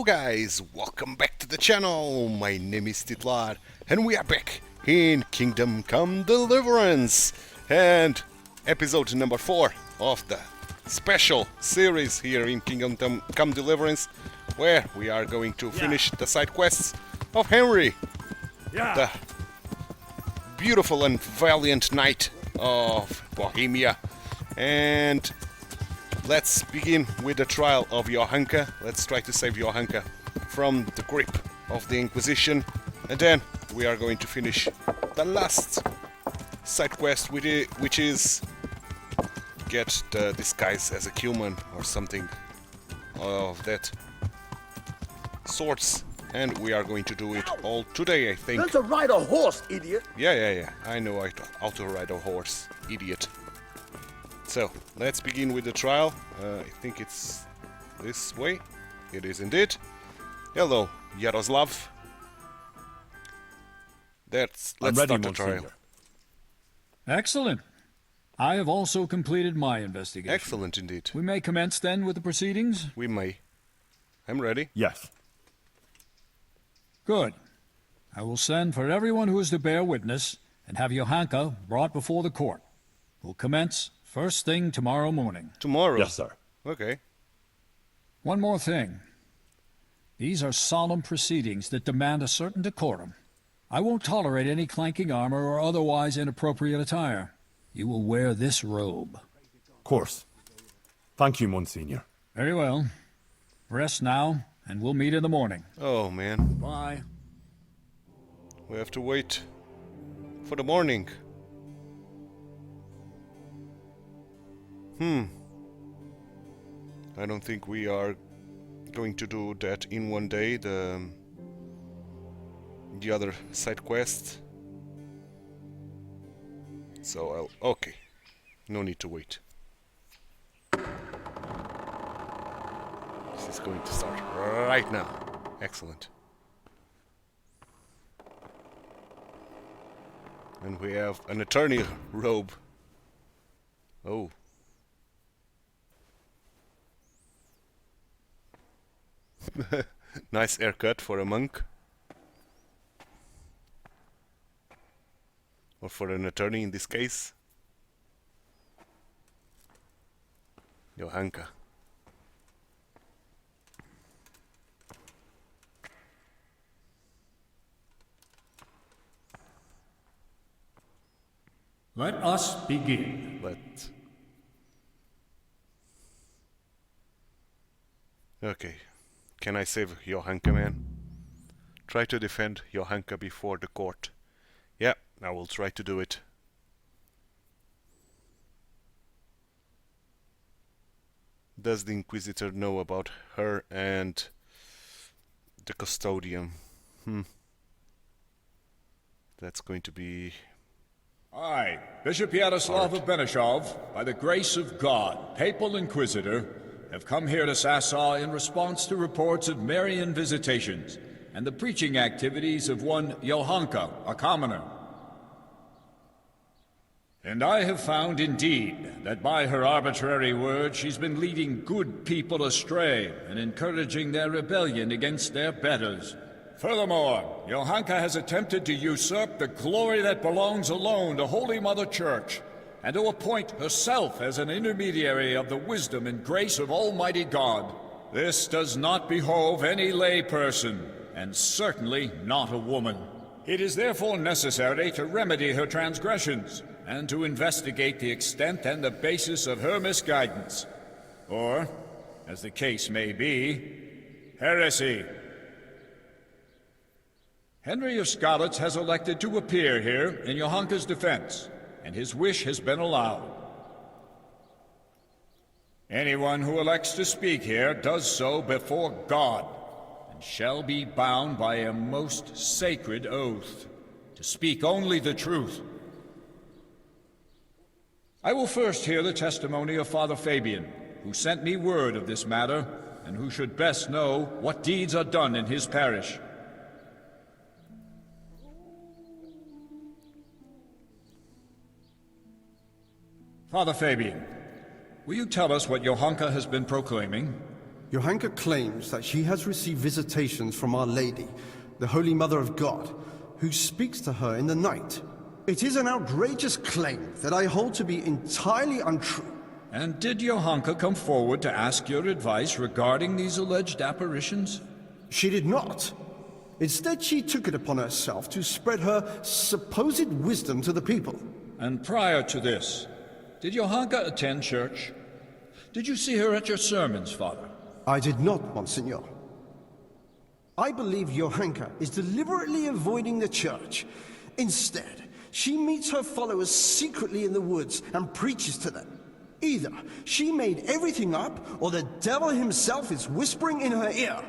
guys, welcome back to the channel. My name is TituElite and we are back in Kingdom Come Deliverance and episode number 4 of the special series here in Kingdom Come Deliverance, where we are going to finish the side quests of Henry, the beautiful and valiant knight of Bohemia. And let's begin with the trial of Johanka. Let's try to save Johanka from the grip of the Inquisition, and then we are going to finish the last side quest, which is get the disguise as a human or something of that sorts, and we are going to do it all today, I think. Learn to ride a horse, idiot! Yeah. I know how to ride a horse, idiot. So, let's begin with the trial. I think it's this way. It is indeed. Hello, Yaroslav. Let's start the trial. Excellent. I have also completed my investigation. Excellent indeed. We may commence then with the proceedings? We may. I'm ready. Yes. Good. I will send for everyone who is to bear witness and have Johanka brought before the court. We'll commence first thing tomorrow morning. Tomorrow? Yes, sir. Okay. One more thing. These are solemn proceedings that demand a certain decorum. I won't tolerate any clanking armor or otherwise inappropriate attire. You will wear this robe. Of course. Thank you, Monsignor. Very well. Rest now, and we'll meet in the morning. Oh, man. Bye. We have to wait for the morning. I don't think we are going to do that in one day, the other side quest. So okay, no need to wait. This is going to start right now. Excellent. And we have an attorney robe. Oh. Nice haircut for a monk. Or for an attorney in this case. Johanka. Let us begin. Okay. Can I save Johanka, man? Try to defend Johanka before the court. Yeah, I will try to do it. Does the Inquisitor know about her and the custodian? That's going to be... I, Bishop Yaroslav of Benishov, by the grace of God, Papal Inquisitor, have come here to Sassaw in response to reports of Marian visitations and the preaching activities of one Johanka, a commoner. And I have found indeed that by her arbitrary word she's been leading good people astray and encouraging their rebellion against their betters. Furthermore, Johanka has attempted to usurp the glory that belongs alone to Holy Mother Church, and to appoint herself as an intermediary of the wisdom and grace of Almighty God. This does not behove any lay person, and certainly not a woman. It is therefore necessary to remedy her transgressions, and to investigate the extent and the basis of her misguidance. Or, as the case may be, heresy. Henry of Skalitz has elected to appear here in Johanka's defense, and his wish has been allowed. Anyone who elects to speak here does so before God, and shall be bound by a most sacred oath, to speak only the truth. I will first hear the testimony of Father Fabian, who sent me word of this matter, and who should best know what deeds are done in his parish. Father Fabian, will you tell us what Johanka has been proclaiming? Johanka claims that she has received visitations from Our Lady, the Holy Mother of God, who speaks to her in the night. It is an outrageous claim that I hold to be entirely untrue. And did Johanka come forward to ask your advice regarding these alleged apparitions? She did not. Instead, she took it upon herself to spread her supposed wisdom to the people. And prior to this, did Johanka attend church? Did you see her at your sermons, Father? I did not, Monsignor. I believe Johanka is deliberately avoiding the church. Instead, she meets her followers secretly in the woods and preaches to them. Either she made everything up, or the devil himself is whispering in her ear.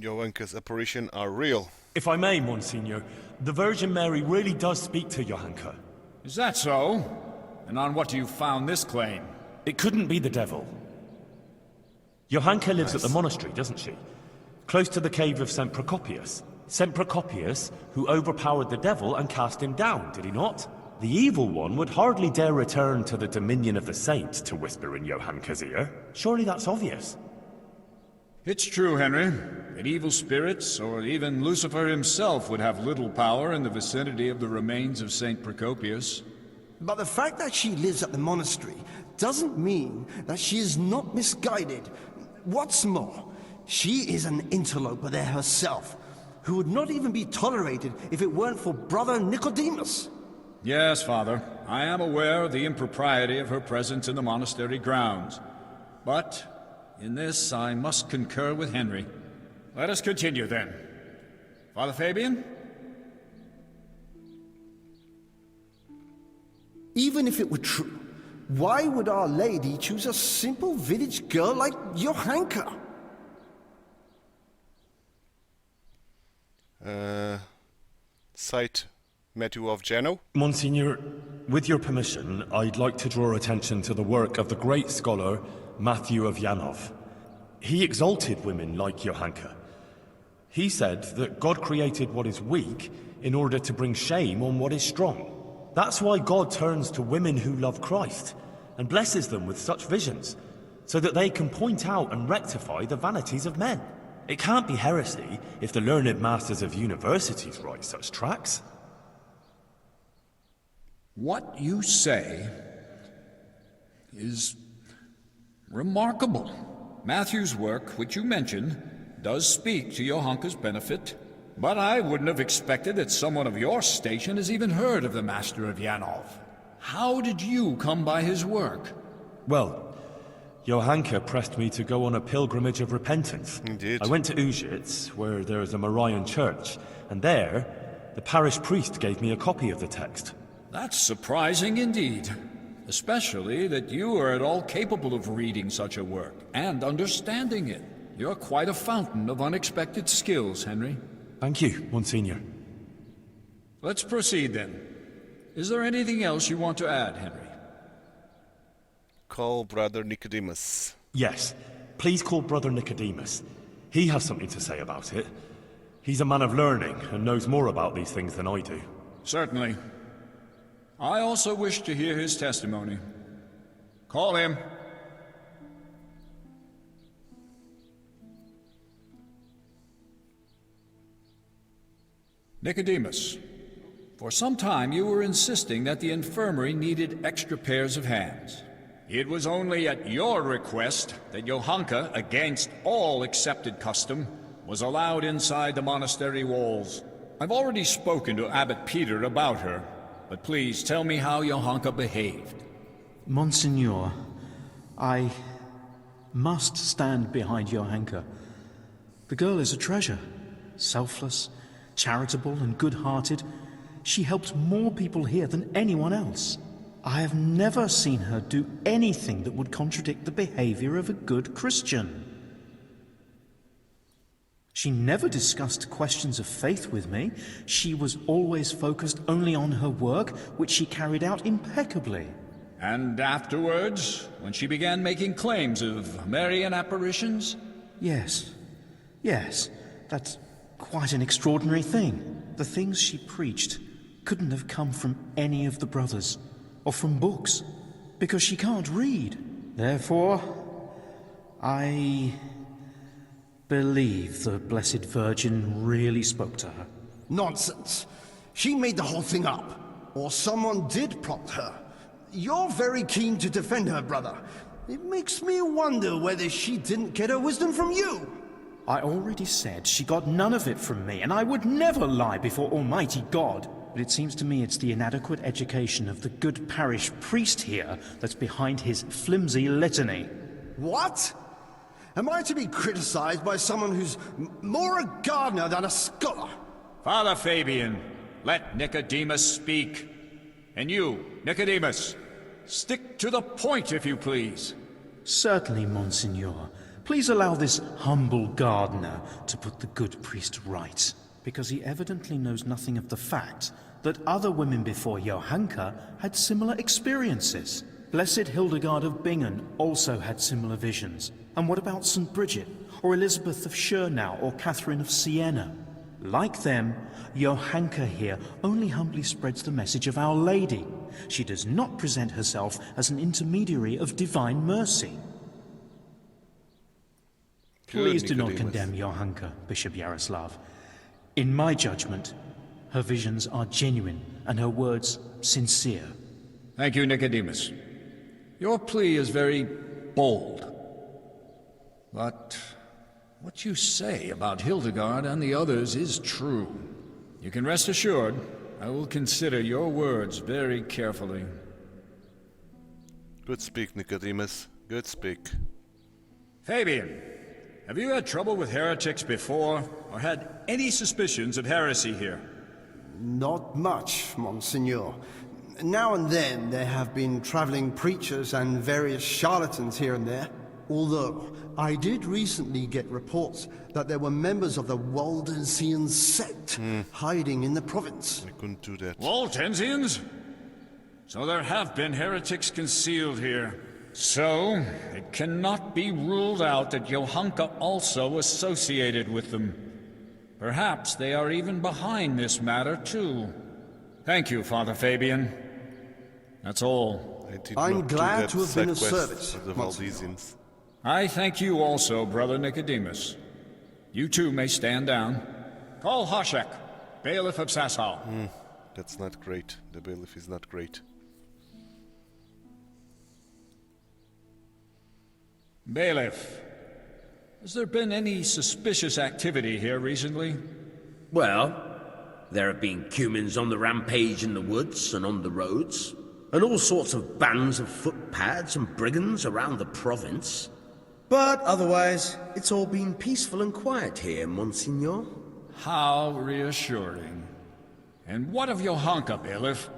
Johanka's apparitions are real. If I may, Monsignor, the Virgin Mary really does speak to Johanka. Is that so? And on what do you found this claim? It couldn't be the devil. Johanka lives at the monastery, doesn't she? Close to the cave of St. Procopius. St. Procopius, who overpowered the devil and cast him down, did he not? The evil one would hardly dare return to the dominion of the saints to whisper in Johanka's ear. Surely that's obvious. It's true, Henry, that evil spirits, or even Lucifer himself, would have little power in the vicinity of the remains of St. Procopius. But the fact that she lives at the monastery doesn't mean that she is not misguided. What's more, she is an interloper there herself, who would not even be tolerated if it weren't for Brother Nicodemus. Yes, Father, I am aware of the impropriety of her presence in the monastery grounds. But in this I must concur with Henry. Let us continue then. Father Fabian? Even if it were true, why would Our Lady choose a simple village girl like Johanka? Cite Matthew of Genoa. Monsignor, with your permission, I'd like to draw attention to the work of the great scholar Matthew of Janov. He exalted women like Johanka. He said that God created what is weak in order to bring shame on what is strong. That's why God turns to women who love Christ and blesses them with such visions, so that they can point out and rectify the vanities of men. It can't be heresy if the learned masters of universities write such tracts. What you say is remarkable. Matthew's work, which you mentioned, does speak to Johanka's benefit, but I wouldn't have expected that someone of your station has even heard of the Master of Janov. How did you come by his work? Well, Johanka pressed me to go on a pilgrimage of repentance. Indeed. I went to Ujits, where there is a Marian church, and there, the parish priest gave me a copy of the text. That's surprising indeed, especially that you are at all capable of reading such a work and understanding it. You're quite a fountain of unexpected skills, Henry. Thank you, Monsignor. Let's proceed then. Is there anything else you want to add, Henry? Call Brother Nicodemus. Yes, please call Brother Nicodemus. He has something to say about it. He's a man of learning and knows more about these things than I do. Certainly. I also wish to hear his testimony. Call him. Nicodemus, for some time you were insisting that the infirmary needed extra pairs of hands. It was only at your request that Johanka, against all accepted custom, was allowed inside the monastery walls. I've already spoken to Abbot Peter about her, but please tell me how Johanka behaved. Monsignor, I must stand behind Johanka. The girl is a treasure. Selfless, charitable and good-hearted. She helps more people here than anyone else. I have never seen her do anything that would contradict the behavior of a good Christian. She never discussed questions of faith with me. She was always focused only on her work, which she carried out impeccably. And afterwards, when she began making claims of Marian apparitions? Yes, that's quite an extraordinary thing. The things she preached couldn't have come from any of the brothers. or from books, because she can't read. Therefore, I believe the Blessed Virgin really spoke to her. Nonsense. She made the whole thing up. Or someone did prompt her. You're very keen to defend her, brother. It makes me wonder whether she didn't get her wisdom from you. I already said she got none of it from me, and I would never lie before Almighty God. But it seems to me it's the inadequate education of the good parish priest here that's behind his flimsy litany. What? Am I to be criticized by someone who's more a gardener than a scholar? Father Fabian, let Nicodemus speak. And you, Nicodemus, stick to the point, if you please. Certainly, Monsignor. Please allow this humble gardener to put the good priest right, because he evidently knows nothing of the fact that other women before Johanka had similar experiences. Blessed Hildegard of Bingen also had similar visions. And what about St. Bridget, or Elizabeth of Schurnau, or Catherine of Siena? Like them, Johanka here only humbly spreads the message of Our Lady. She does not present herself as an intermediary of divine mercy. Please do not condemn Johanka, Bishop Yaroslav. In my judgment, her visions are genuine and her words sincere. Thank you, Nicodemus. Your plea is very bold. But what you say about Hildegard and the others is true. You can rest assured I will consider your words very carefully. Good speak, Nicodemus. Good speak. Fabian, have you had trouble with heretics before, or had any suspicions of heresy here? Not much, Monsignor. Now and then there have been traveling preachers and various charlatans here and there. Although, I did recently get reports that there were members of the Waldensian sect hiding in the province. I couldn't do that. Waldensians? So there have been heretics concealed here. So, it cannot be ruled out that Johanka also associated with them. Perhaps they are even behind this matter, too. Thank you, Father Fabian. That's all. I'm glad to have been of service, of the Valdesians. I thank you also, Brother Nicodemus. You too may stand down. Call Hoshek, bailiff of Sasau. That's not great. The bailiff is not great. Bailiff, has there been any suspicious activity here recently? Well, there have been cumins on the rampage in the woods and on the roads, and all sorts of bands of footpads and brigands around the province. But otherwise, it's all been peaceful and quiet here, Monsignor. How reassuring. And what of Johanka, bailiff?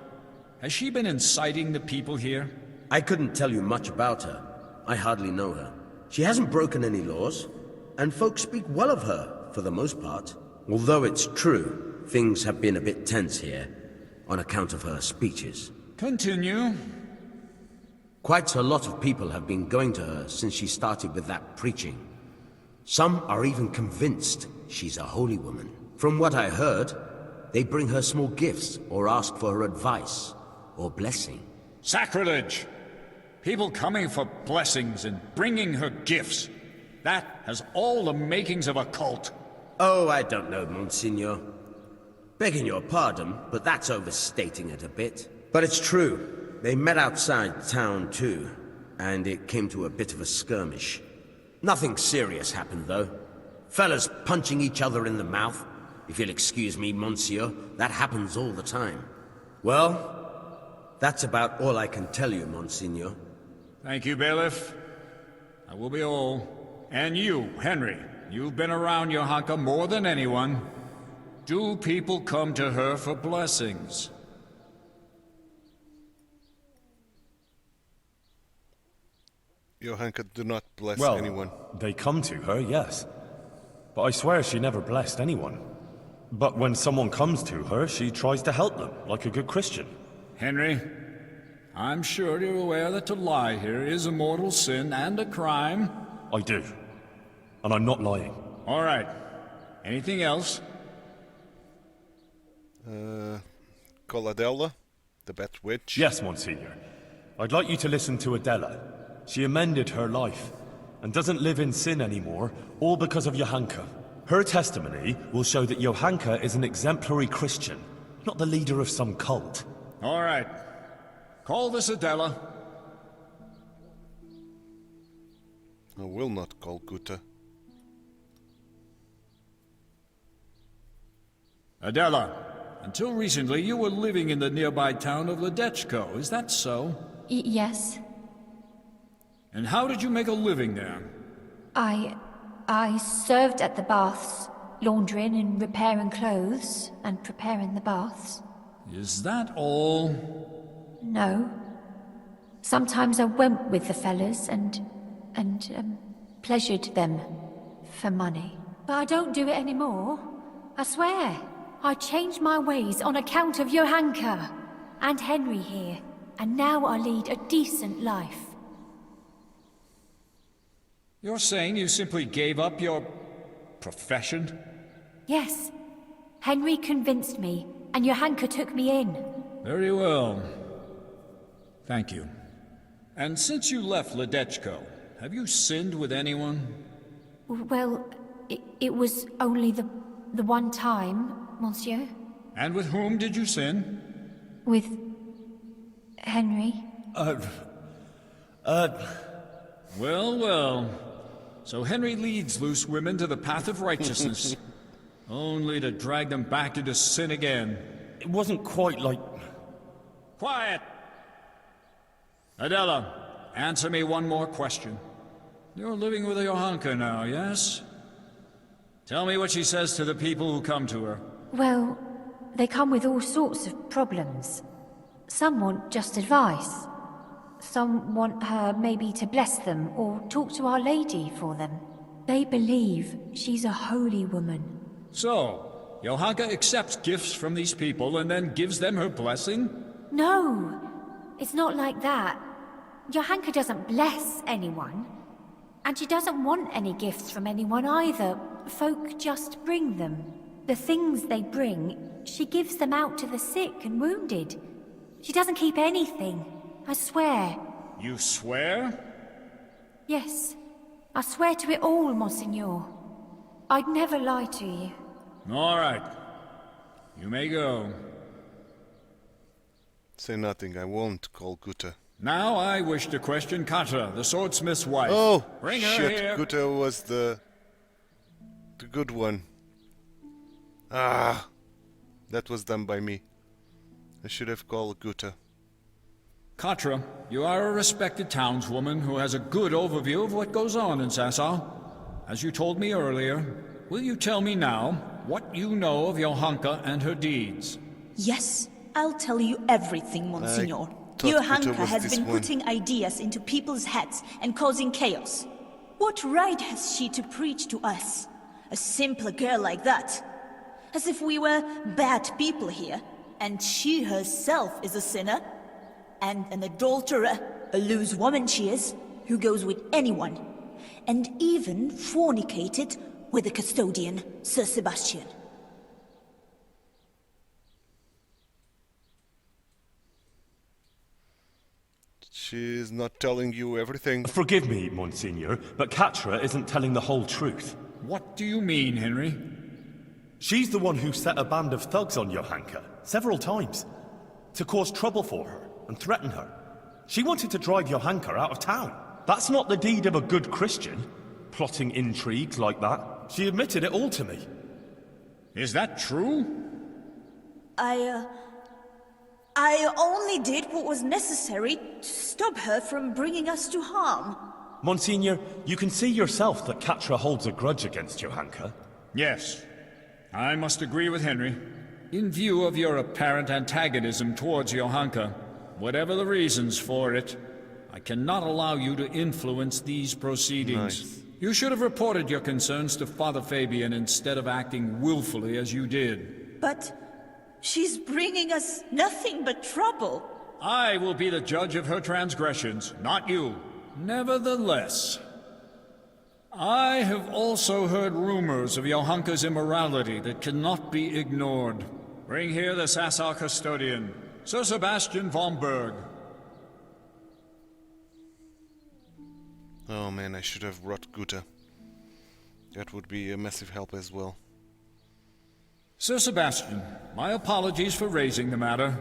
Has she been inciting the people here? I couldn't tell you much about her. I hardly know her. She hasn't broken any laws, and folks speak well of her, for the most part. Although it's true, things have been a bit tense here, on account of her speeches. Continue. Quite a lot of people have been going to her since she started with that preaching. Some are even convinced she's a holy woman. From what I heard, they bring her small gifts or ask for her advice or blessing. Sacrilege! People coming for blessings and bringing her gifts. That has all the makings of a cult. Oh, I don't know, Monsignor. Begging your pardon, but that's overstating it a bit. But it's true. They met outside town, too, and it came to a bit of a skirmish. Nothing serious happened, though. Fellas punching each other in the mouth. If you'll excuse me, Monsieur, that happens all the time. Well, that's about all I can tell you, Monsignor. Thank you, bailiff. I will be all. And you, Henry, you've been around Johanka more than anyone. Do people come to her for blessings? Johanka do not bless Well, anyone. they come to her, yes. But I swear she never blessed anyone. But when someone comes to her, she tries to help them, like a good Christian. Henry, I'm sure you're aware that to lie here is a mortal sin and a crime. I do. And I'm not lying. All right. Anything else? Coladella, The Bat Witch? Yes, Monsignor. I'd like you to listen to Adela. She amended her life, and doesn't live in sin anymore, all because of Johanka. Her testimony will show that Johanka is an exemplary Christian, not the leader of some cult. All right. Call this Adela. I will not call Guta. Adela, until recently you were living in the nearby town of Ledechko, is that so? Yes. And how did you make a living there? I served at the baths, laundering and repairing clothes, and preparing the baths. Is that all? No. Sometimes I went with the fellas and pleasured them for money. But I don't do it anymore. I swear. I changed my ways on account of Johanka and Henry here, and now I lead a decent life. You're saying you simply gave up your profession? Yes. Henry convinced me, and Johanka took me in. Very well. Thank you. And since you left Ledechko, have you sinned with anyone? Well, it was only the one time, monsieur. And with whom did you sin? With Henry. Well. So Henry leads loose women to the path of righteousness, only to drag them back into sin again. It wasn't quite like... Quiet! Adela, answer me one more question. You're living with Johanka now, yes? Tell me what she says to the people who come to her. Well, they come with all sorts of problems. Some want just advice. Some want her maybe to bless them or talk to Our Lady for them. They believe she's a holy woman. So, Johanka accepts gifts from these people and then gives them her blessing? No, it's not like that. Johanka doesn't bless anyone. And she doesn't want any gifts from anyone either. Folk just bring them. The things they bring, she gives them out to the sick and wounded. She doesn't keep anything. I swear. You swear? Yes. I swear to it all, Monseigneur. I'd never lie to you. All right. You may go. Say nothing, I won't call Guta. Now I wish to question Katra, the swordsmith's wife. Oh, Bring her shit, here. Guta was the good one. Ah, that was done by me. I should have called Guta. Katra, you are a respected townswoman who has a good overview of what goes on in Sasau. As you told me earlier, will you tell me now what you know of Johanka and her deeds? Yes, I'll tell you everything, Monsignor. Johanka has been putting ideas into people's heads and causing chaos. What right has she to preach to us? A simple girl like that. As if we were bad people here, and she herself is a sinner. And an adulterer, a loose woman she is, who goes with anyone. And even fornicated with the custodian, Sir Sebastian. She's not telling you everything. Forgive me, Monsignor, but Katra isn't telling the whole truth. What do you mean, Henry? She's the one who set a band of thugs on Johanka, several times, to cause trouble for her and threaten her. She wanted to drive Johanka out of town. That's not the deed of a good Christian, plotting intrigues like that. She admitted it all to me. Is that true? I only did what was necessary to stop her from bringing us to harm. Monsignor, you can see yourself that Katra holds a grudge against Johanka. Yes. I must agree with Henry. In view of your apparent antagonism towards Johanka, whatever the reasons for it, I cannot allow you to influence these proceedings. Nice. You should have reported your concerns to Father Fabian instead of acting willfully as you did. But she's bringing us nothing but trouble. I will be the judge of her transgressions, not you. Nevertheless, I have also heard rumors of Johanka's immorality that cannot be ignored. Bring here the Sasau custodian. Sir Sebastian von Berg. Oh man, I should have brought Guta. That would be a massive help as well. Sir Sebastian, my apologies for raising the matter,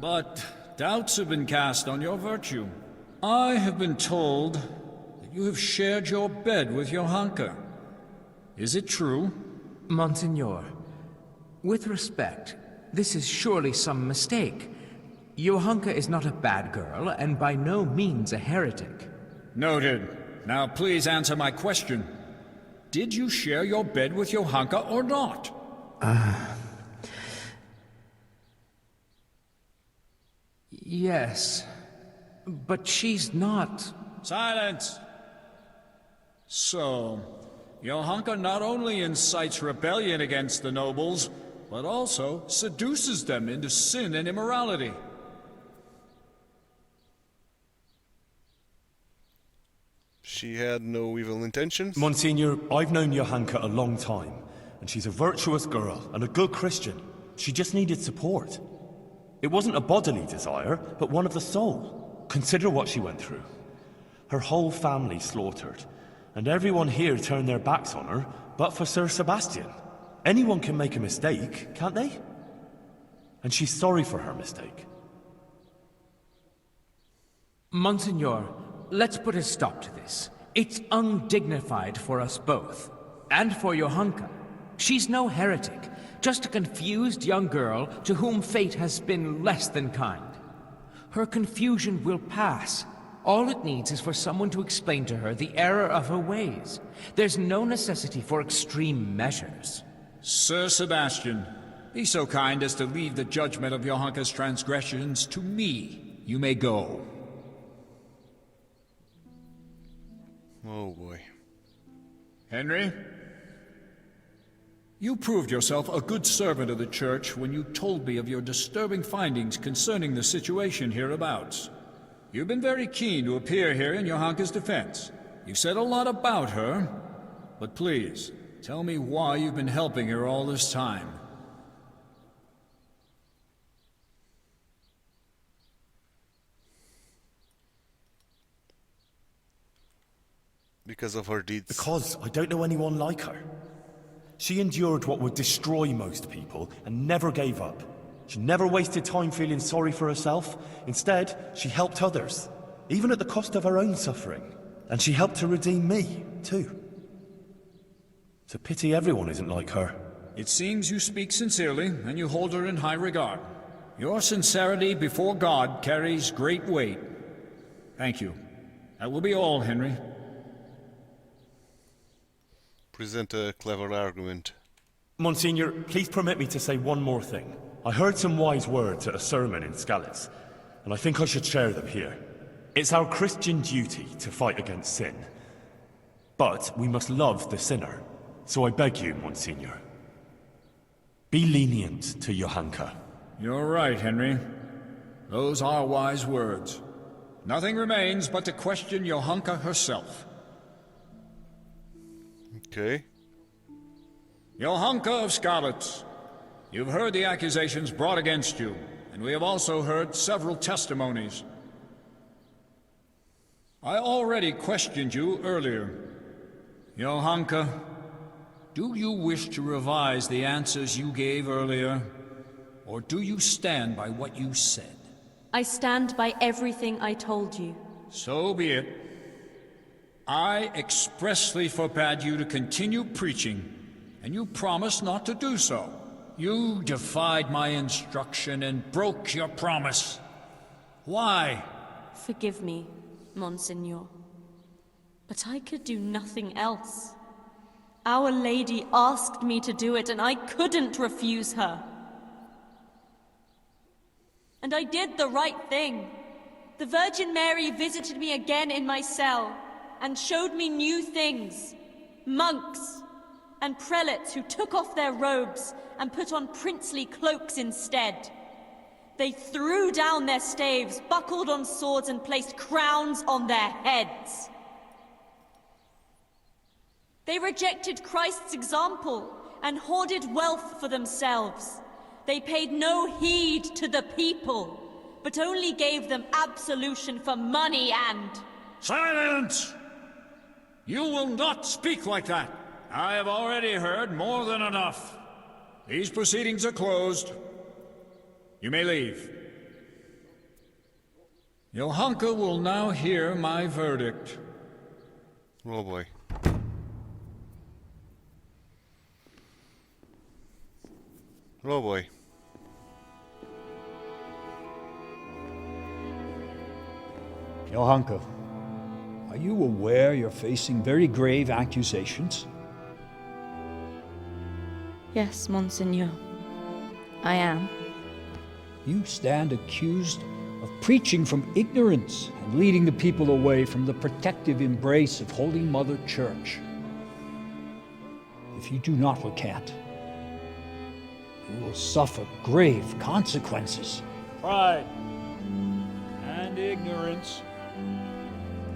but doubts have been cast on your virtue. I have been told that you have shared your bed with Johanka. Is it true? Monsignor, with respect, this is surely some mistake. Johanka is not a bad girl, and by no means a heretic. Noted. Now please answer my question. Did you share your bed with Johanka or not? Yes. But she's not... Silence! So, Johanka not only incites rebellion against the nobles, but also seduces them into sin and immorality. She had no evil intentions? Monsignor, I've known Johanka a long time, and she's a virtuous girl and a good Christian. She just needed support. It wasn't a bodily desire, but one of the soul. Consider what she went through. Her whole family slaughtered, and everyone here turned their backs on her, but for Sir Sebastian. Anyone can make a mistake, can't they? And she's sorry for her mistake. Monsignor, let's put a stop to this. It's undignified for us both. And for Johanka. She's no heretic, just a confused young girl to whom fate has been less than kind. Her confusion will pass. All it needs is for someone to explain to her the error of her ways. There's no necessity for extreme measures. Sir Sebastian, be so kind as to leave the judgment of Johanka's transgressions to me. You may go. Oh boy. Henry? You proved yourself a good servant of the Church when you told me of your disturbing findings concerning the situation hereabouts. You've been very keen to appear here in Johanka's defense. You've said a lot about her, but please, tell me why you've been helping her all this time. Because of her deeds. Because I don't know anyone like her. She endured what would destroy most people and never gave up. She never wasted time feeling sorry for herself. Instead, she helped others, even at the cost of her own suffering. And she helped to redeem me, too. It's a pity everyone isn't like her. It seems you speak sincerely, and you hold her in high regard. Your sincerity before God carries great weight. Thank you. That will be all, Henry. Present a clever argument. Monsignor, please permit me to say one more thing. I heard some wise words at a sermon in Skalitz, and I think I should share them here. It's our Christian duty to fight against sin. But we must love the sinner. So I beg you, Monsignor, be lenient to Johanka. You're right, Henry. Those are wise words. Nothing remains but to question Johanka herself. Okay. Johanka of Skalitz, you've heard the accusations brought against you, and we have also heard several testimonies. I already questioned you earlier. Johanka, do you wish to revise the answers you gave earlier, or do you stand by what you said? I stand by everything I told you. So be it. I expressly forbade you to continue preaching, and you promised not to do so. You defied my instruction and broke your promise. Why? Forgive me, Monsignor. But I could do nothing else. Our Lady asked me to do it, and I couldn't refuse her. And I did the right thing. The Virgin Mary visited me again in my cell, and showed me new things. Monks and prelates who took off their robes and put on princely cloaks instead. They threw down their staves, buckled on swords, and placed crowns on their heads. They rejected Christ's example and hoarded wealth for themselves. They paid no heed to the people, but only gave them absolution for money and... Silence! You will not speak like that. I have already heard more than enough. These proceedings are closed. You may leave. Johanka will now hear my verdict. Oh boy. Oh boy. Johanka, are you aware you're facing very grave accusations? Yes, Monseigneur. I am. You stand accused of preaching from ignorance and leading the people away from the protective embrace of Holy Mother Church. If you do not recant, you will suffer grave consequences. Pride and ignorance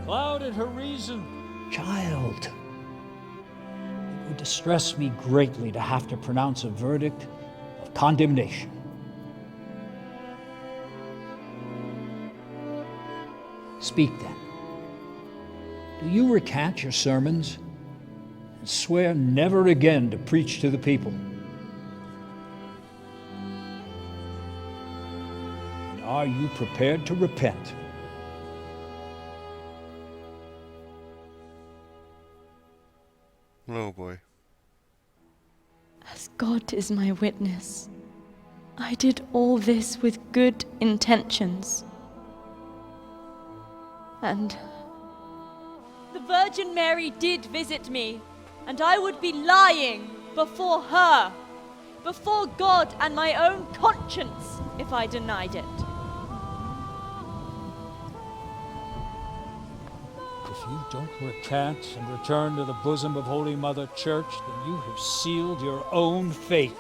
clouded her reason. Child, it would distress me greatly to have to pronounce a verdict of condemnation. Speak then. Do you recant your sermons and swear never again to preach to the people? And are you prepared to repent? Oh boy. As God is my witness, I did all this with good intentions. And The Virgin Mary did visit me, and I would be lying before her, before God and my own conscience, if I denied it. If you don't recant and return to the bosom of Holy Mother Church, then you have sealed your own fate.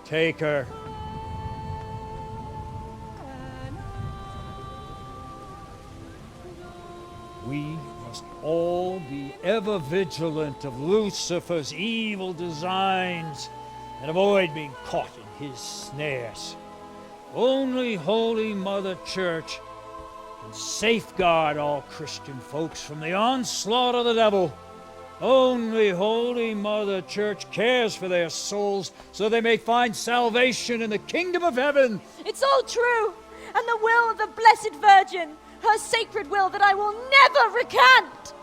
Take her. We must all be ever vigilant of Lucifer's evil designs and avoid being caught in his snares. Only Holy Mother Church can safeguard all Christian folks from the onslaught of the devil. Only Holy Mother Church cares for their souls so they may find salvation in the kingdom of heaven. It's all true, and the will of the Blessed Virgin, her sacred will that I will never recant.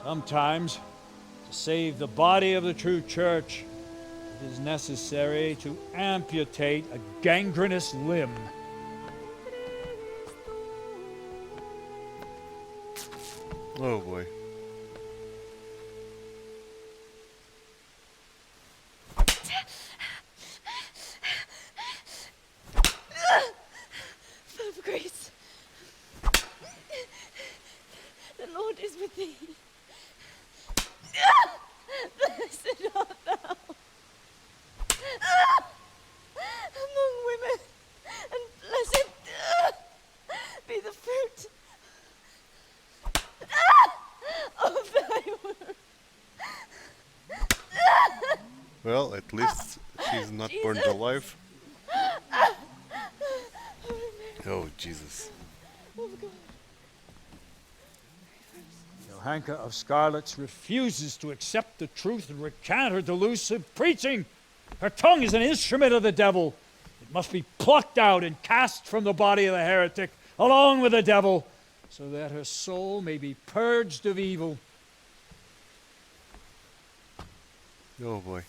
Sometimes, to save the body of the true church, it is necessary to amputate a gangrenous limb. Oh boy. Full of grace, the Lord is with thee. Blessed art thou among women, and blessed be the fruit of thy womb. Well, at least she's not burned alive. Oh, Jesus. Johanka of Skalitz refuses to accept the truth and recant her delusive preaching. Her tongue is an instrument of the devil. It must be plucked out and cast from the body of the heretic, along with the devil, so that her soul may be purged of evil. Oh boy.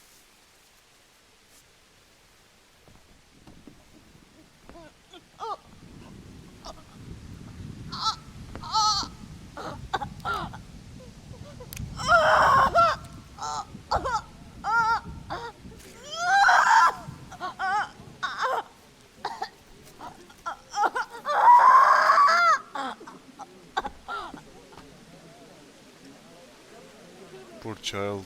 Poor child.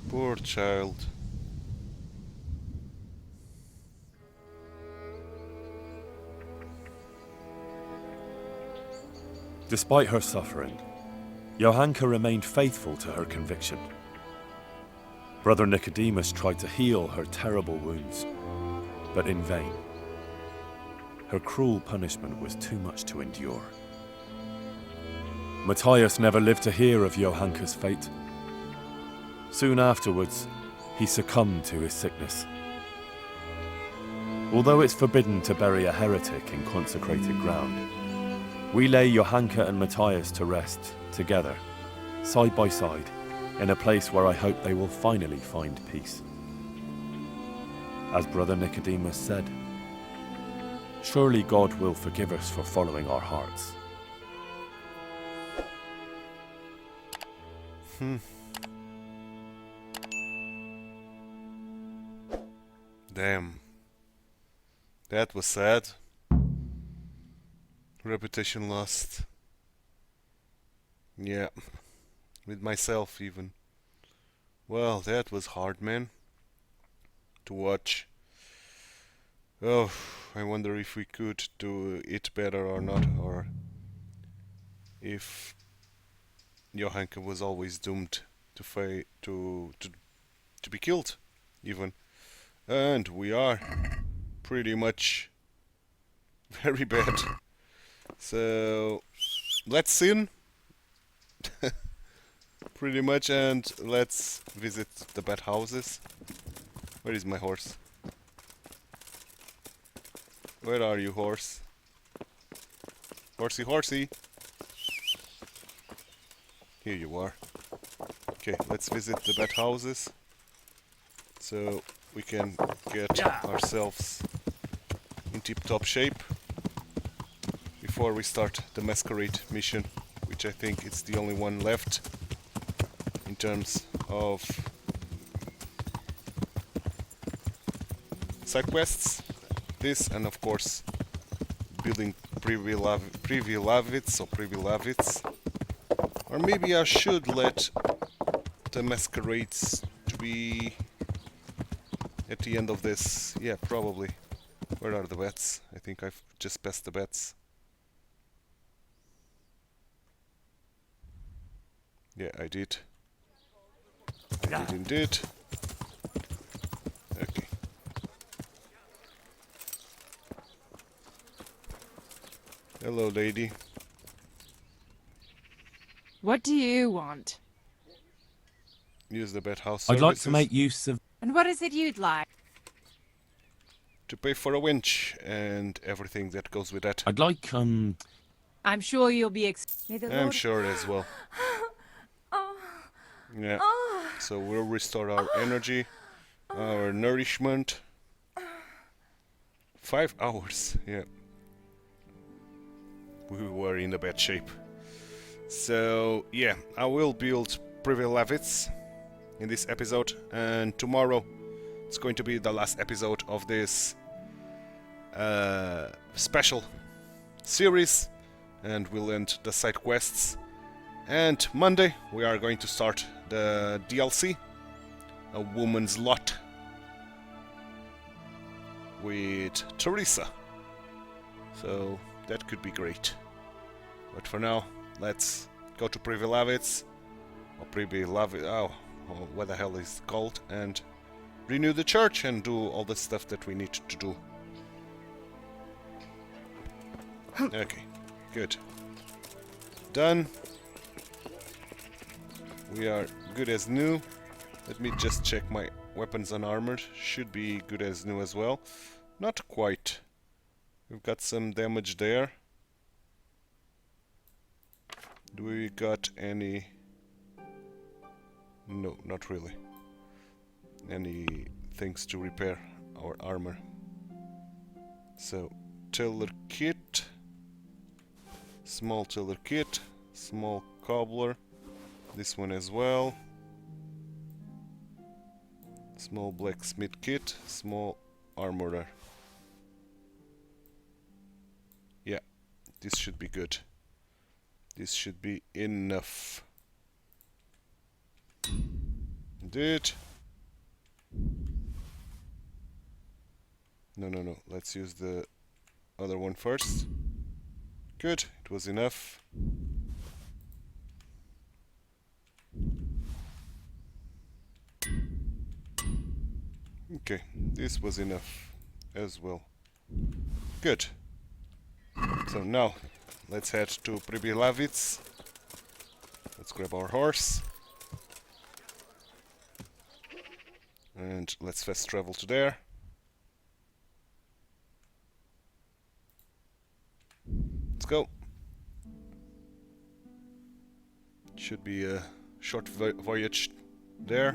Poor child. Despite her suffering, Johanka remained faithful to her conviction. Brother Nicodemus tried to heal her terrible wounds, but in vain. Her cruel punishment was too much to endure. Matthias never lived to hear of Johanka's fate. Soon afterwards, he succumbed to his sickness. Although it's forbidden to bury a heretic in consecrated ground, we lay Johanka and Matthias to rest together, side by side, in a place where I hope they will finally find peace. As Brother Nicodemus said, surely God will forgive us for following our hearts. Damn. That was sad. Reputation lost. Yeah. With myself even. Well, that was hard, man. To watch. Oh, I wonder if we could do it better or not, or if Johanka was always doomed to be killed, even. And we are pretty much very bad. So let's sin. Pretty much, and let's visit the bad houses. Where is my horse? Where are you, horse? Horsey, horsey! Here you are. Okay, let's visit the bad houses, so we can get ourselves in tip-top shape before we start the masquerade mission, which I think is the only one left in terms of side quests. This, and of course building Privilavits or Privilavits. Or maybe I should let the masquerades to be at the end of this. Yeah, probably. Where are the bets? I think I've just passed the bets. Yeah, I did. I did indeed. Okay. Hello, lady. What do you want? Use the bed house I'd services. like to make use of... And what is it you'd like? To pay for a winch and everything that goes with that. I'd like, I'm sure you'll be I'm sure as well. Yeah. So we'll restore our energy, our nourishment. 5 hours, yeah. We were in a bad shape. So, yeah, I will build Privilavits in this episode, and tomorrow it's going to be the last episode of this special series, and we'll end the side quests. And Monday we are going to start the DLC, A Woman's Lot, with Teresa. So that could be great. But for now, let's go to Privilavits, or Privilavits, what the hell is it called, and renew the church and do all the stuff that we need to do. Okay, good. Done. We are good as new. Let me just check my weapons and armor. Should be good as new as well. Not quite. We've got some damage there. Do we got any... No, not really. Any things to repair our armor. So, tiller kit. Small tiller kit. Small cobbler. This one as well. Small blacksmith kit. Small armorer. Yeah, this should be good. This should be enough. Indeed. No. Let's use the other one first. Good, it was enough. Okay, this was enough as well. Good. So now, let's head to Pribilavitz. Let's grab our horse. And let's fast travel to there. Let's go. Should be a short voyage there.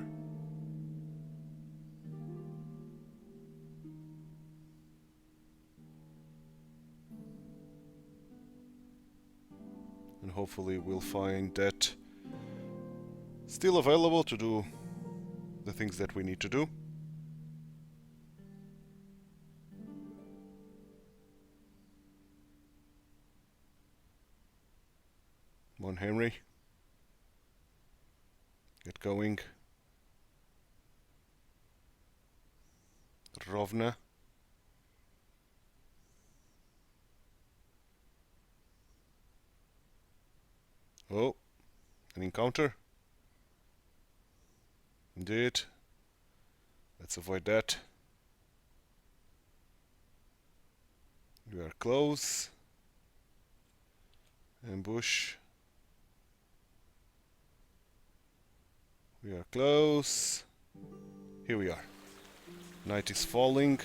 And hopefully we'll find that still available to do the things that we need to do. Come on, Henry. Get going. Rovna. Oh, an encounter. Indeed. Let's avoid that. We are close. Ambush. We are close. Here we are. Night is falling,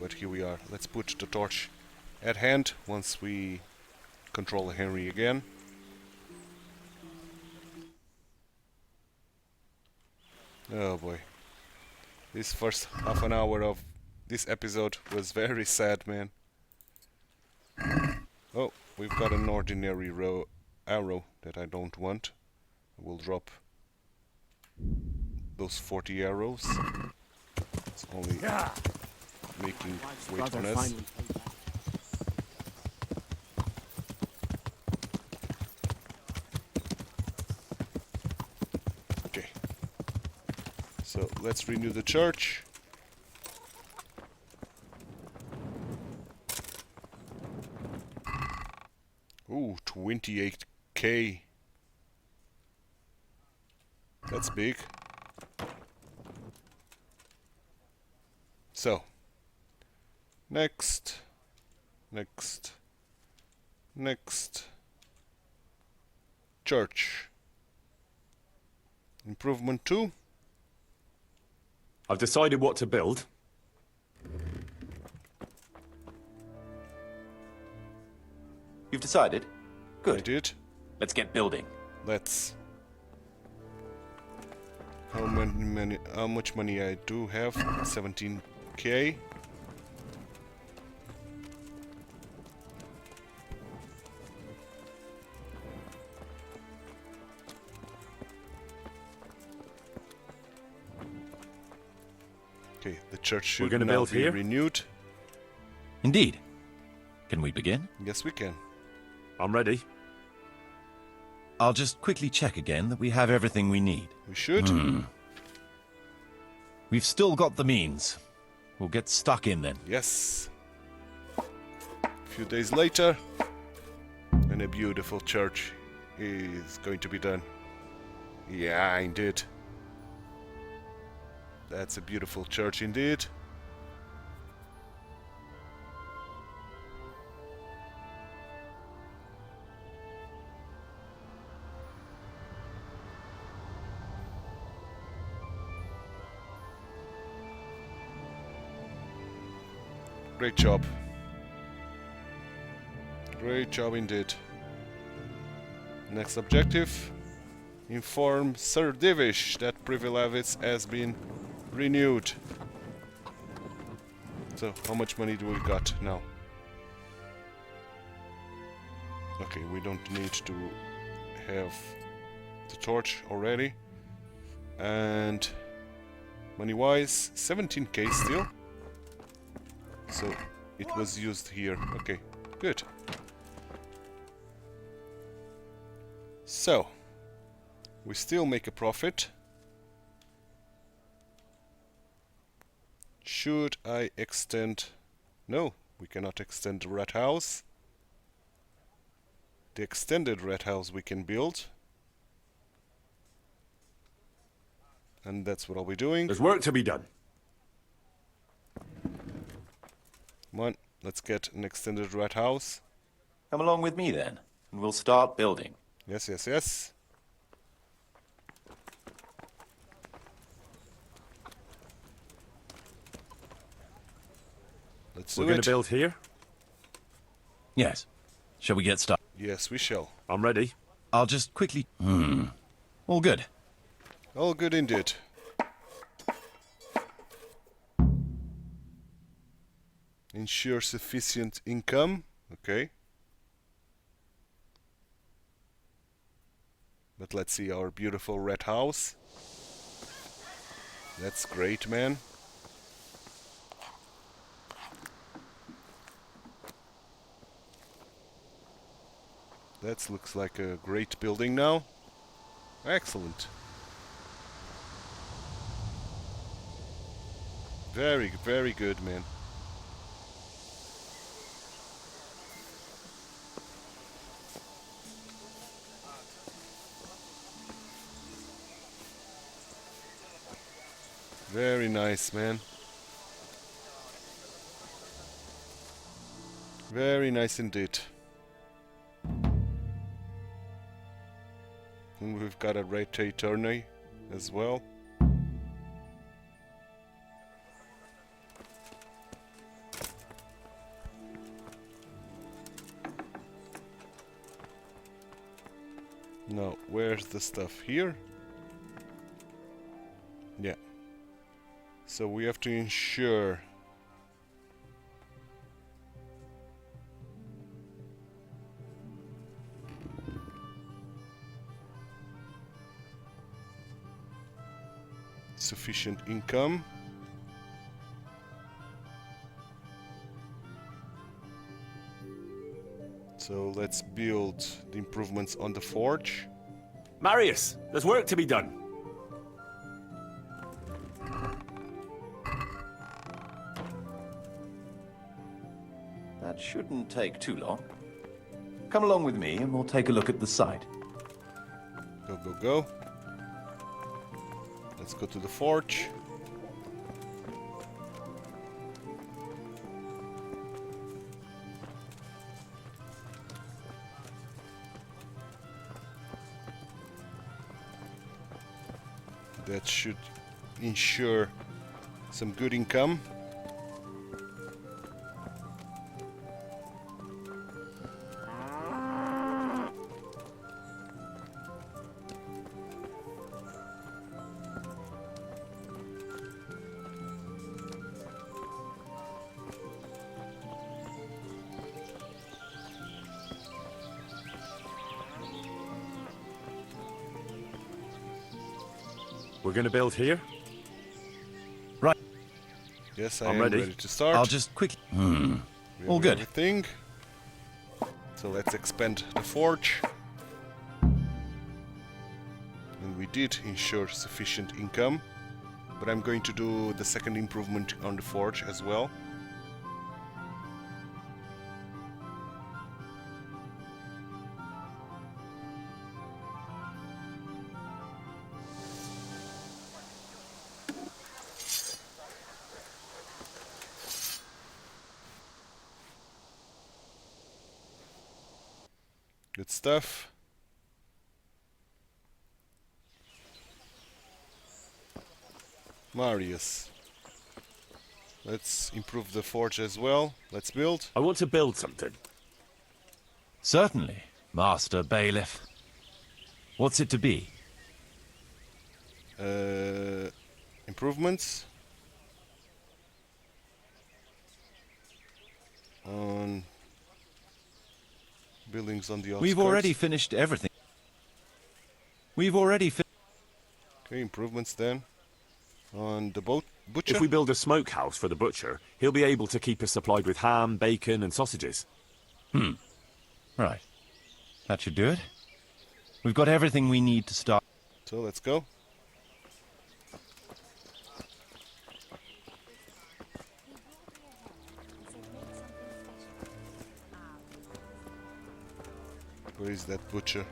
but here we are. Let's put the torch at hand once we control Henry again. Oh boy. This first half an hour of this episode was very sad, man. Oh, we've got an ordinary arrow that I don't want. I will drop those 40 arrows. It's only making weight on us. Okay. So let's renew the church. Ooh, 28k. That's big. So, next, church. Improvement 2. I've decided what to build. You've decided? Good. I did. Let's get building. Let's. How much money I do have? 17k. Okay, the church should gonna now build be here? renewed. Indeed. Can we begin? Yes, we can. I'm ready. I'll just quickly check again that we have everything we need. We should. We've still got the means. We'll get stuck in then. Yes. A few days later, and a beautiful church is going to be done. Yeah, indeed. That's a beautiful church indeed. Great job. Great job indeed. Next objective. Inform Sir Divish that Privilavitz has been renewed. So, how much money do we got now? Okay, we don't need to have the torch already. And money-wise, 17k still. So, it was used here. Okay, good. So, we still make a profit. Should I extend... No, we cannot extend the rat house. the extended red house we can build. And that's what I'll be doing. There's work to be done. Come on, let's get an extended red house. Come along with me then, and we'll start building. Yes, yes, yes. Let's do it. We're going to build here? Yes. Shall we get started? Yes, we shall. I'm ready. I'll just quickly... All good. All good indeed. Ensure sufficient income. Okay. But let's see our beautiful red house. That's great, man. That looks like a great building now. Excellent. Very, very good, man. Very nice, man. Very nice indeed. And we've got a radiator as well. Now, where's the stuff here? Yeah. So we have to ensure sufficient income. So let's build the improvements on the forge. Marius, there's work to be done. That shouldn't take too long. Come along with me and we'll take a look at the site. Go, go, go. Let's go to the forge. That should ensure some good income. We're going to build here? Right. Yes, I'm ready to start. I'll just quickly... All good. Everything. So let's expand the forge. And we did ensure sufficient income. But I'm going to do the second improvement on the forge as well. Good stuff. Marius. Let's improve the forge as well. Let's build. I want to build something. Certainly, Master Bailiff. What's it to be? Improvements on buildings on the outskirts. We've already finished everything. We've already Okay, improvements then on the butcher. If we build a smokehouse for the butcher, he'll be able to keep us supplied with ham, bacon, and sausages. Right. That should do it. We've got everything we need to start. So let's go. Where is that butcher?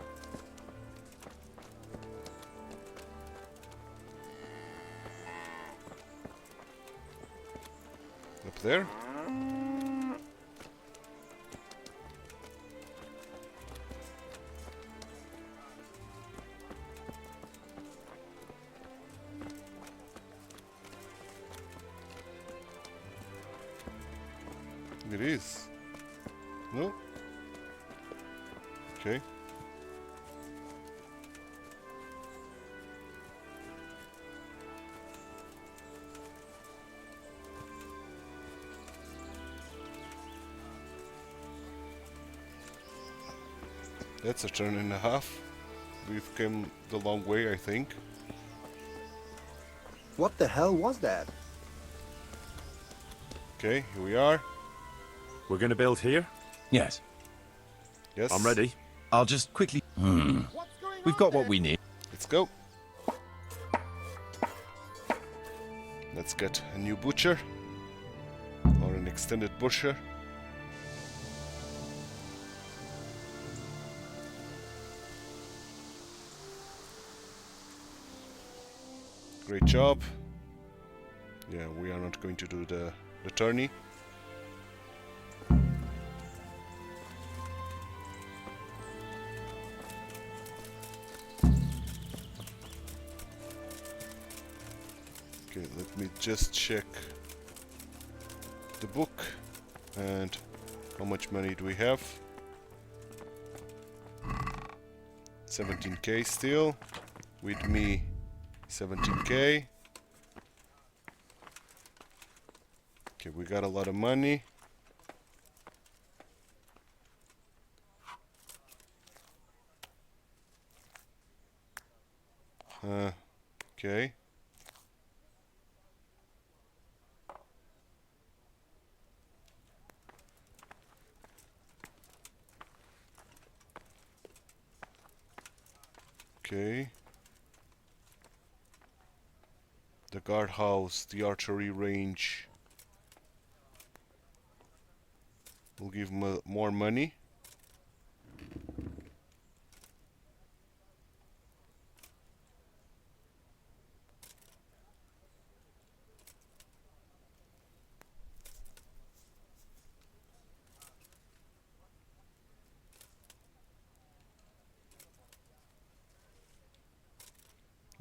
Up there? It is. No? Okay. That's a turn and a half. We've come the long way, I think. What the hell was that? Okay, here we are. We're gonna build here? Yes. Yes. I'm ready. I'll just quickly... We've got what we need. Let's go. Let's get a new butcher. Or an extended butcher. Great job. Yeah, we are not going to do the tourney. Okay, let me just check the book and how much money do we have? 17k still. With me 17k. Okay, we got a lot of money. Okay. Okay. The guardhouse, the archery range will give more money.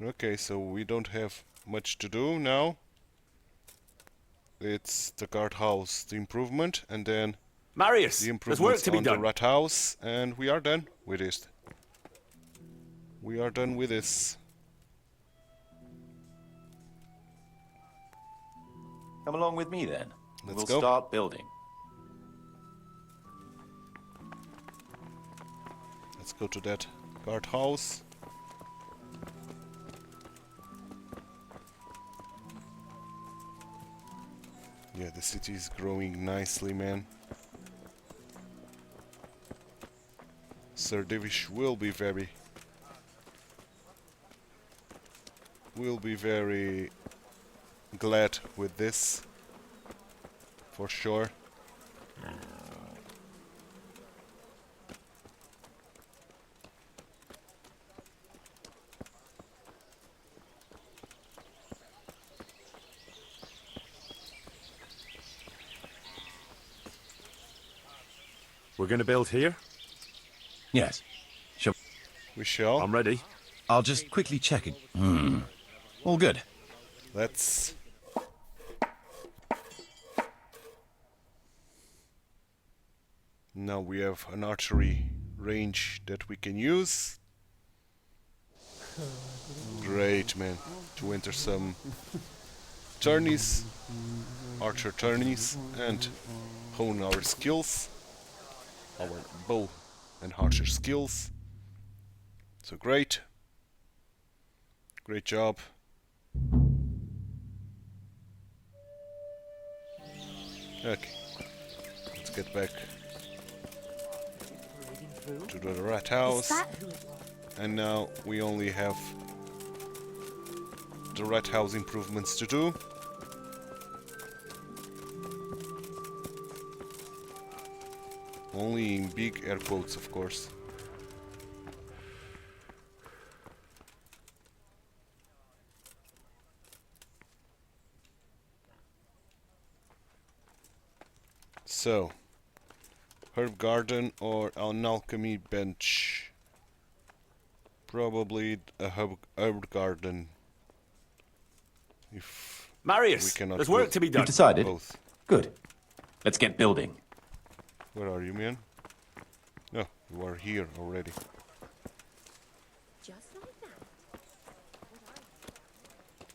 Okay, so we don't have much to do now. It's the guardhouse, the improvement, and then Marius, the there's work improvements to be on done. the rat house, and we are done with this. We are done with this. Come along with me then. Let's we'll go. start building. Let's go to that guardhouse. Yeah, the city is growing nicely, man. Sir Divish will be very glad with this, for sure. We're gonna build here? Yes. Sure. We shall. I'm ready. I'll just quickly check it. All good. Let's... Now we have an archery range that we can use. Great, man. To enter some tourneys, archer tourneys, and hone our skills. Our bow and archer skills. So great. Great job. Okay. Let's get back to the rat house. And now we only have the rat house improvements to do. Only in big air quotes, of course. So, herb garden or an alchemy bench? Probably a herb garden. If Marius, we cannot there's work to be done. You've decided? Both. Good. Let's get building. Where are you, man? No, you are here already.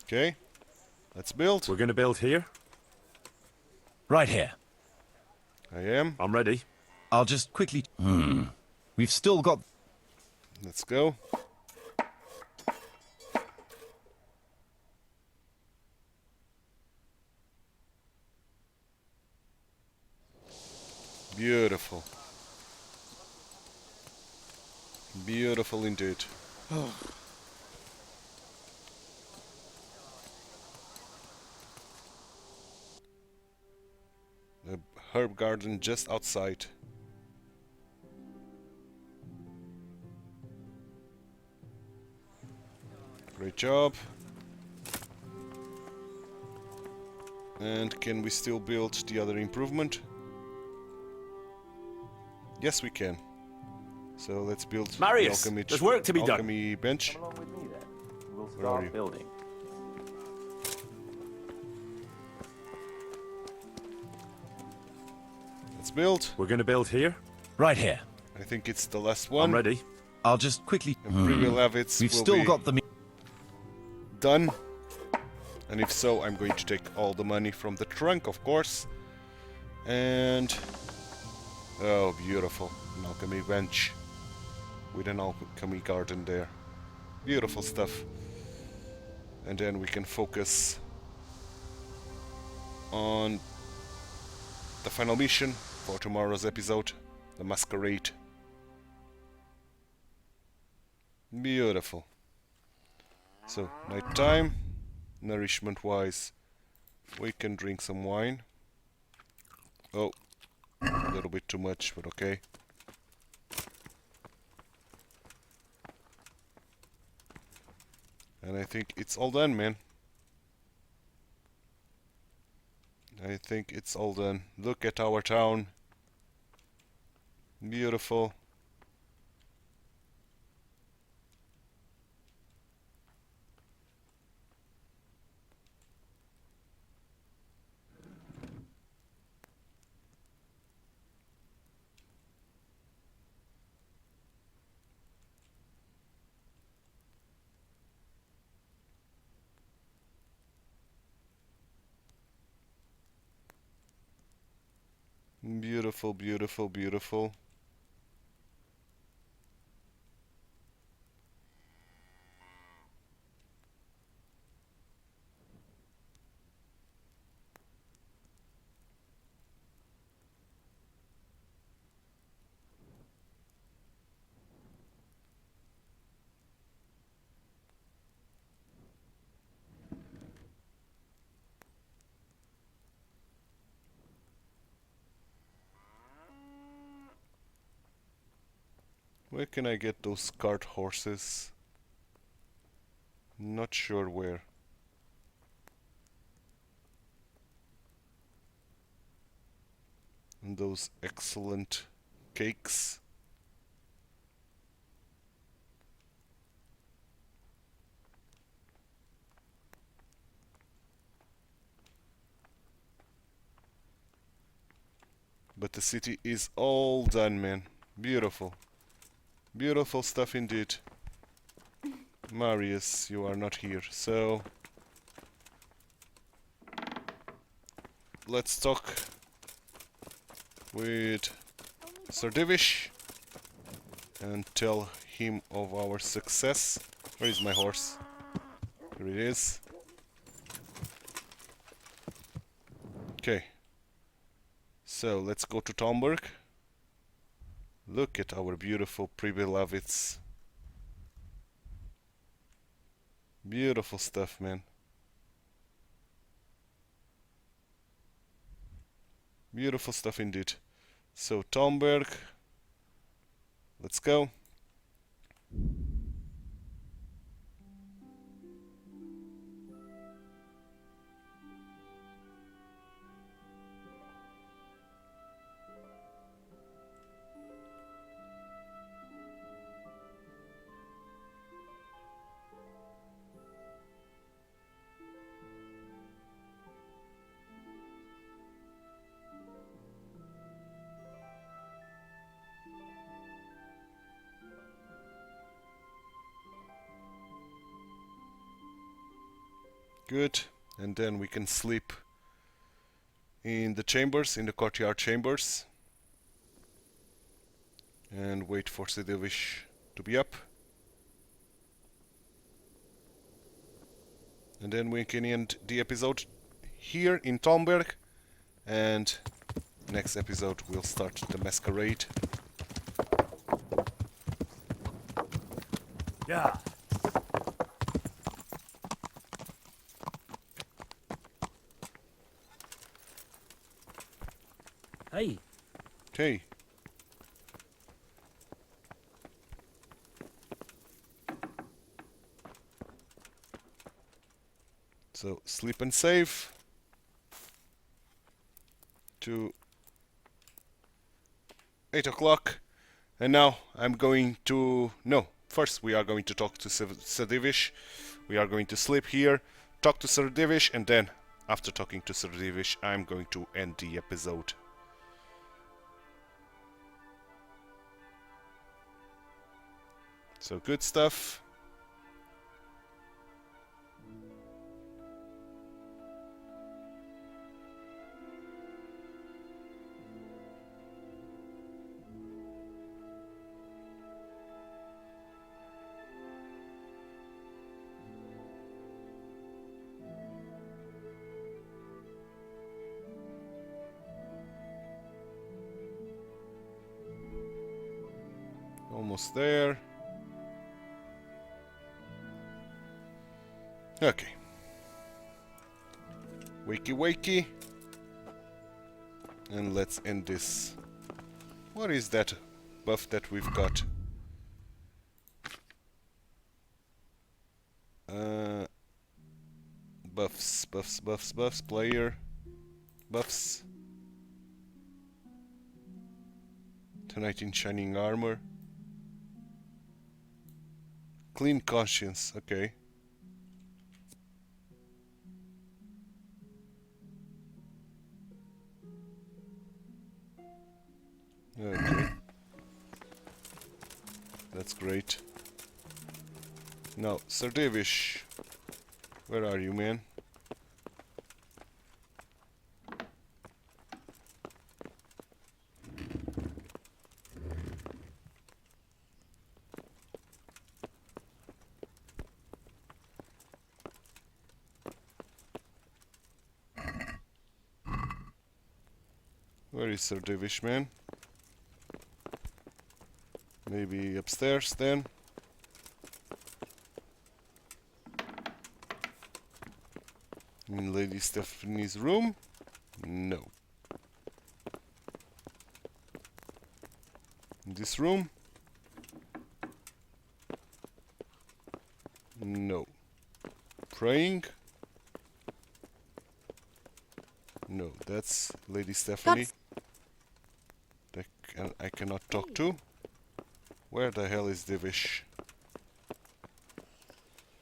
Okay, let's build. We're gonna build here. Right here. I am. I'm ready. I'll just quickly... We've still got... Let's go. Beautiful. Beautiful indeed. The herb garden just outside. Great job. And can we still build the other improvement? Yes, we can. So let's build Marius, the there's work to be done. alchemy bench. Come along with me then. We'll Where are you? start building. Let's build. We're gonna build here. Right here. I think it's the last one. I'm ready. I'll just quickly... And Pre-Levitz We've will still be got the... done. And if so, I'm going to take all the money from the trunk, of course. And... oh, beautiful. An alchemy bench. With an alchemy garden there. Beautiful stuff. And then we can focus on the final mission for tomorrow's episode. The Masquerade. Beautiful. So, night time. Nourishment wise, we can drink some wine. Oh, a little bit too much, but okay. And I think it's all done, man. I think it's all done. Look at our town. Beautiful. Beautiful, beautiful, beautiful. Where can I get those cart horses? Not sure where. And those excellent cakes. But the city is all done, man. Beautiful. Beautiful stuff indeed. Marius, you are not here, so... let's talk with Sir Divish and tell him of our success. Where is my horse? Here it is. Okay. So, let's go to Tomberg. Look at our beautiful Pre-Levitz. Beautiful stuff, man. Beautiful stuff indeed. So, Tomberg. Let's go. Good. And then we can sleep in the chambers, in the courtyard chambers. And wait for Sidevish to be up. And then we can end the episode here in Tomberg. And next episode we'll start the masquerade. Yeah. Hey. Hey. So sleep and save to 8 o'clock. And now I'm going to... No, first we are going to talk to Sidevish. We are going to sleep here, talk to Sidevish, and then after talking to Sidevish I'm going to end the episode. So good stuff. Almost there. Okay. Wakey wakey. And let's end this. What is that buff that we've got? Buffs, player. Buffs. Tonight in Shining Armor. Clean Conscience, okay. Okay. That's great. Now, Sidevish, where are you, man? Where is Sidevish, man? Maybe upstairs then. In Lady Stephanie's room? No. In this room? No. Praying? No, that's Lady Stephanie. I cannot talk to. Where the hell is Divish?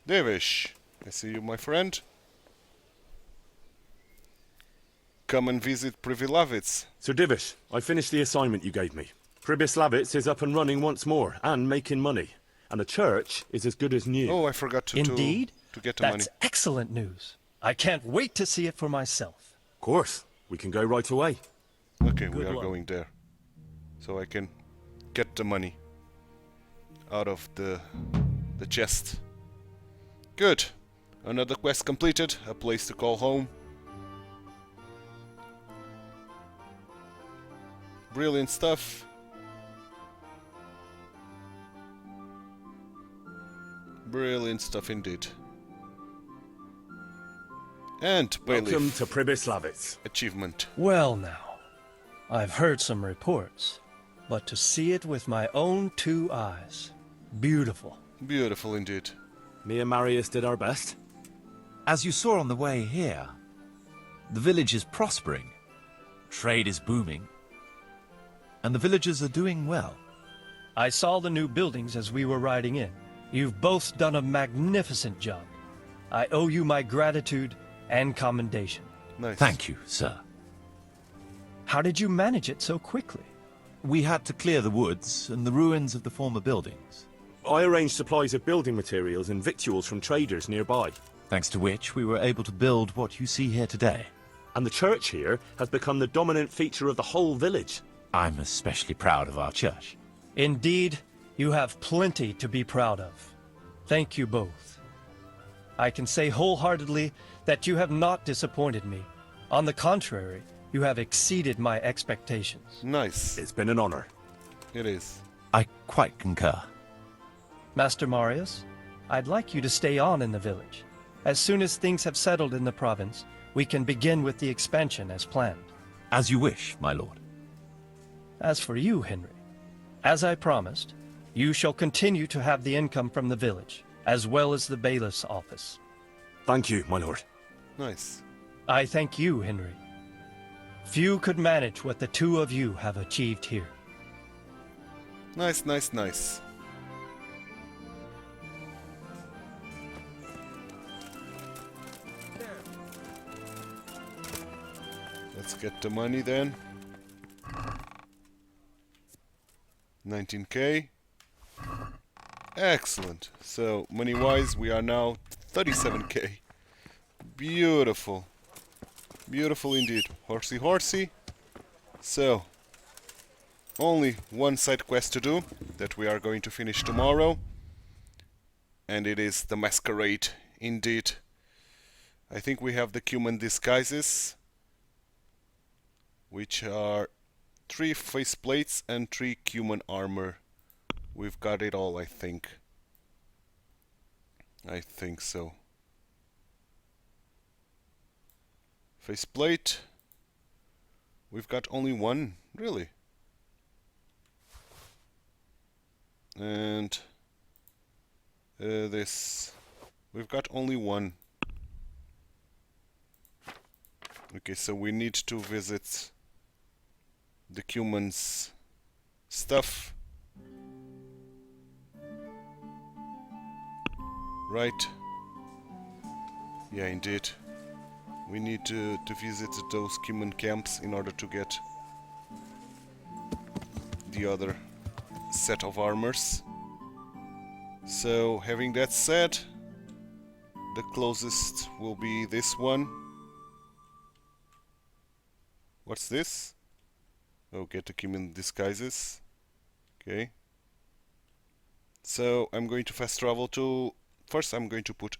Divish! I see you, my friend. Come and visit Privilavitz. Sir Divish, I finished the assignment you gave me. Pribyslavitz is up and running once more, and making money. And the church is as good as new. Oh, I forgot to Indeed? to get the That's money. excellent news. I can't wait to see it for myself. Of course. We can go right away. Okay, we Good are luck. going there. So I can get the money out of the chest. Good. Another quest completed. A place to call home. Brilliant stuff. Brilliant stuff indeed. And Bailiff. Welcome to Pribyslavitz. Achievement. Well now, I've heard some reports, but to see it with my own two eyes, beautiful. Beautiful indeed. Me and Marius did our best. As you saw on the way here, the village is prospering, trade is booming, and the villagers are doing well. I saw the new buildings as we were riding in. You've both done a magnificent job. I owe you my gratitude and commendation. Nice. Thank you, sir. How did you manage it so quickly? We had to clear the woods and the ruins of the former buildings. I arranged supplies of building materials and victuals from traders nearby. thanks to which we were able to build what you see here today. And the church here has become the dominant feature of the whole village. I'm especially proud of our church. Indeed, you have plenty to be proud of. Thank you both. I can say wholeheartedly that you have not disappointed me. On the contrary, you have exceeded my expectations. Nice. It's been an honor. It is. I quite concur. Master Marius, I'd like you to stay on in the village. As soon as things have settled in the province, we can begin with the expansion as planned. As you wish, my lord. As for you, Henry, as I promised, you shall continue to have the income from the village, as well as the bailiff's office. Thank you, my lord. Nice. I thank you, Henry. Few could manage what the two of you have achieved here. Nice, nice, nice. Let's get the money then. 19k. Excellent. So, money-wise, we are now 37k. Beautiful. Beautiful indeed. Horsey, horsey. So, only one side quest to do that we are going to finish tomorrow. And it is the masquerade, indeed. I think we have the human disguises, which are 3 faceplates and 3 human armor. We've got it all, I think. I think so. Faceplate. We've got only one, really. And this. We've got only one. Okay, so we need to visit the humans' stuff. Right. Yeah, indeed. We need to visit those human camps in order to get the other set of armors. So, having that said, the closest will be this one. What's this? Oh, get the human disguises. Okay. So, I'm going to fast travel to... First, I'm going to put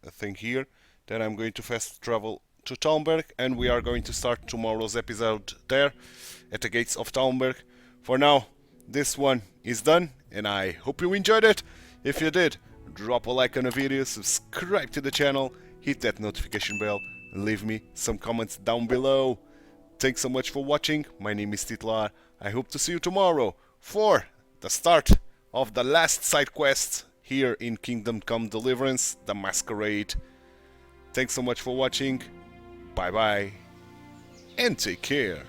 a thing here. Then I'm going to fast travel to Talmberg, and we are going to start tomorrow's episode there, at the gates of Talmberg. For now, this one is done, and I hope you enjoyed it. If you did, drop a like on the video, subscribe to the channel, hit that notification bell, and leave me some comments down below. Thanks so much for watching. My name is TituElite. I hope to see you tomorrow for the start of the last side quest here in Kingdom Come Deliverance, the Masquerade. Thanks so much for watching. Bye bye and take care.